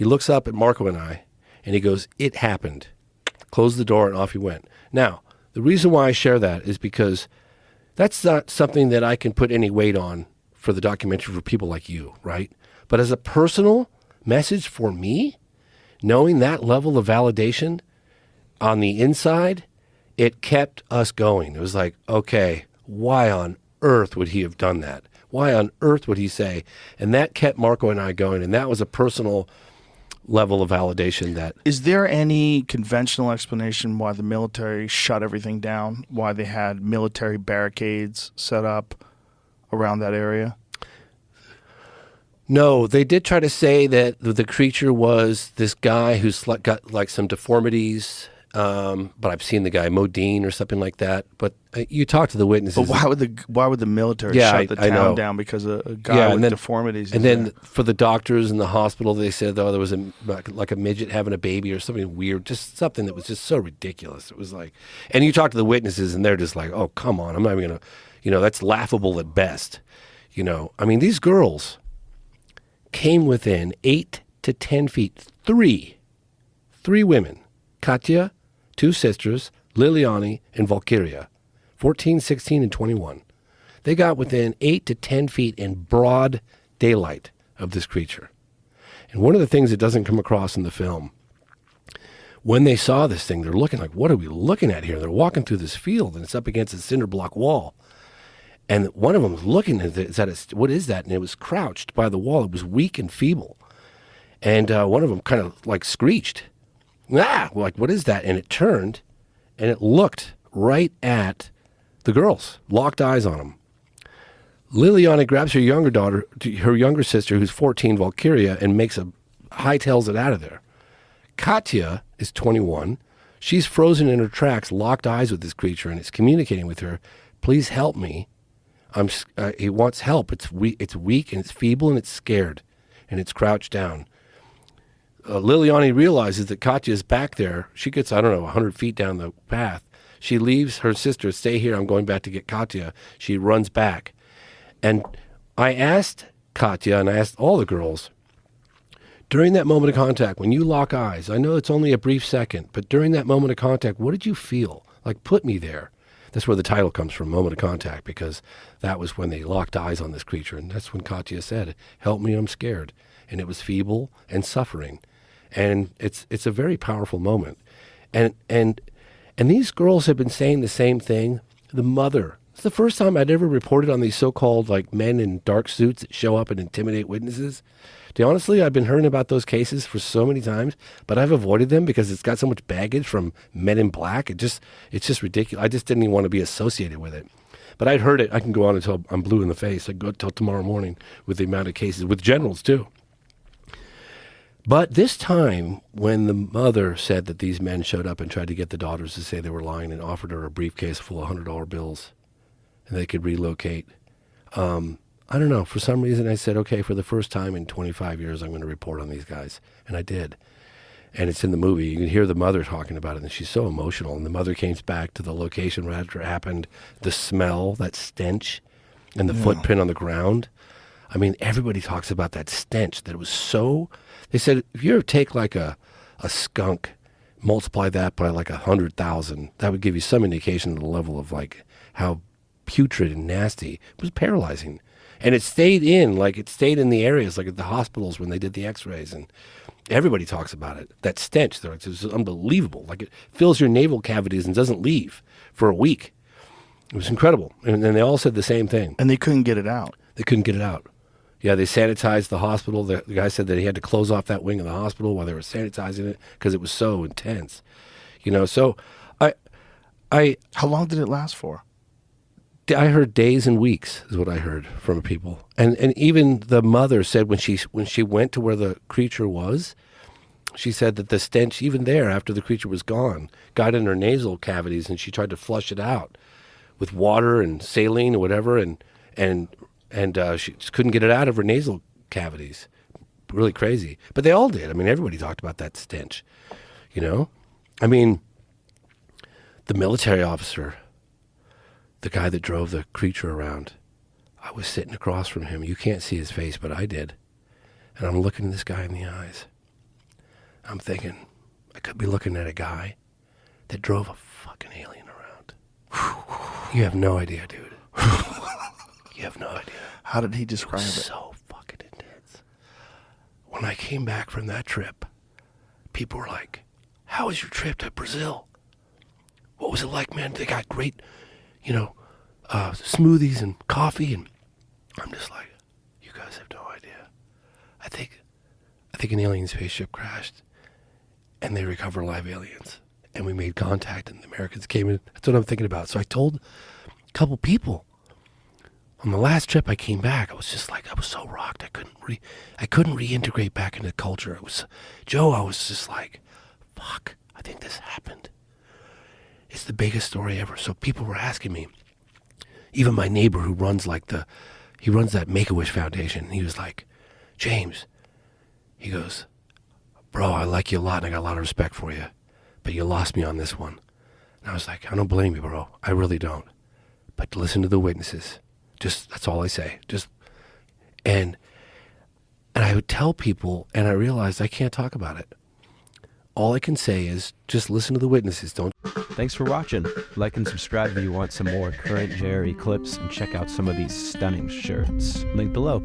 He looks up at Marco and I, and he goes, "It happened." Closed the door, and off he went. Now, the reason why I share that is because that's not something that I can put any weight on for the documentary for people like you, right? But as a personal message for me, knowing that level of validation on the inside, it kept us going. It was like, okay, why on earth would he have done that? Why on earth would he say? And that kept Marco and I going, and that was a personal level of validation. That is there any conventional explanation why the military shut everything down, why they had military barricades set up around that area? No, they did try to say that the creature was this guy who's got like some deformities, but I've seen the guy, Modine or something like that. But you talk to the witnesses. But why would the military shut the town down because a guy with deformities? And then for the doctors in the hospital, they said, there was like a midget having a baby or something weird, just something that was just so ridiculous. It was like, and you talk to the witnesses, and they're just like, "Oh, come on, I'm not even gonna, that's laughable at best." I mean, these girls came within 8 to 10 feet. Three women, Katya, 2 sisters, Liliani and Valkyria, 14, 16, and 21. They got within 8 to 10 feet in broad daylight of this creature. And one of the things that doesn't come across in the film, when they saw this thing, they're looking like, what are we looking at here? They're walking through this field, and it's up against a cinder block wall. And one of them was looking at it, what is that? And it was crouched by the wall. It was weak and feeble. And one of them kind of like screeched, like, what is that? And it turned, and it looked right at the girls, locked eyes on them. Liliana grabs her younger sister, who's 14, Valkyria, and hightails it out of there. Katya is 21. She's frozen in her tracks, locked eyes with this creature, and it's communicating with her. "Please help me. It wants help. It's weak and it's feeble and it's scared, and it's crouched down." Liliani realizes that Katya is back there. She gets, 100 feet down the path. She leaves her sister, "Stay here. I'm going back to get Katya." She runs back. And I asked Katya, and I asked all the girls, during that moment of contact, when you lock eyes, I know it's only a brief second, but during that moment of contact, what did you feel? Like, put me there. That's where the title comes from, Moment of Contact, because that was when they locked eyes on this creature. And that's when Katya said, "Help me, I'm scared." And it was feeble and suffering. And it's a very powerful moment. And these girls have been saying the same thing. The mother, it's the first time I'd ever reported on these so-called like men in dark suits that show up and intimidate witnesses. Honestly, I've been hearing about those cases for so many times, but I've avoided them because it's got so much baggage from Men in Black. It's just ridiculous. I just didn't even want to be associated with it. But I'd heard it. I can go on until I'm blue in the face. I go until tomorrow morning with the amount of cases, with generals too. But this time, when the mother said that these men showed up and tried to get the daughters to say they were lying and offered her a briefcase full of $100 bills and they could relocate, I don't know. For some reason, I said, okay, for the first time in 25 years, I'm going to report on these guys. And I did. And it's in the movie. You can hear the mother talking about it, and she's so emotional. And the mother came back to the location where it happened, the smell, that stench, and the footprint on the ground. I mean, everybody talks about that stench, that it was so... They said, if you ever take like a skunk, multiply that by like 100,000, that would give you some indication of the level of like how putrid and nasty. It was paralyzing. And it stayed in the areas, like at the hospitals when they did the x-rays, and everybody talks about it. That stench, it was unbelievable. Like, it fills your navel cavities and doesn't leave for a week. It was incredible. And they all said the same thing. And they couldn't get it out. They couldn't get it out. Yeah, they sanitized the hospital. The guy said that he had to close off that wing of the hospital while they were sanitizing it because it was so intense. So How long did it last for? I heard days and weeks is what I heard from people. And even the mother said when she went to where the creature was, she said that the stench, even there after the creature was gone, got in her nasal cavities, and she tried to flush it out with water and saline or whatever, and she just couldn't get it out of her nasal cavities. Really crazy. But they all did. I mean, everybody talked about that stench, I mean, the military officer, the guy that drove the creature around, I was sitting across from him. You can't see his face, but I did. And I'm looking this guy in the eyes. I'm thinking, I could be looking at a guy that drove a fucking alien around. You have no idea, dude. You have no idea. How did he describe it? So fucking intense. When I came back from that trip, people were like, how was your trip to Brazil? What was it like, man? They got great, smoothies and coffee. And I'm just like, you guys have no idea. I think an alien spaceship crashed and they recovered live aliens. And we made contact and the Americans came in. That's what I'm thinking about. So I told a couple people. On the last trip I came back, I was just like, I was so rocked. I couldn't reintegrate back into culture. I was just like, fuck, I think this happened. It's the biggest story ever. So people were asking me, even my neighbor who runs that Make-A-Wish Foundation, he was like, James, he goes, bro, I like you a lot and I got a lot of respect for you, but you lost me on this one. And I was like, I don't blame you, bro. I really don't. But listen to the witnesses. That's all I say. And I would tell people, and I realized I can't talk about it. All I can say is just listen to the witnesses. Don't. Thanks for watching. Like and subscribe if you want some more current Jerry clips, and check out some of these stunning shirts. Link below.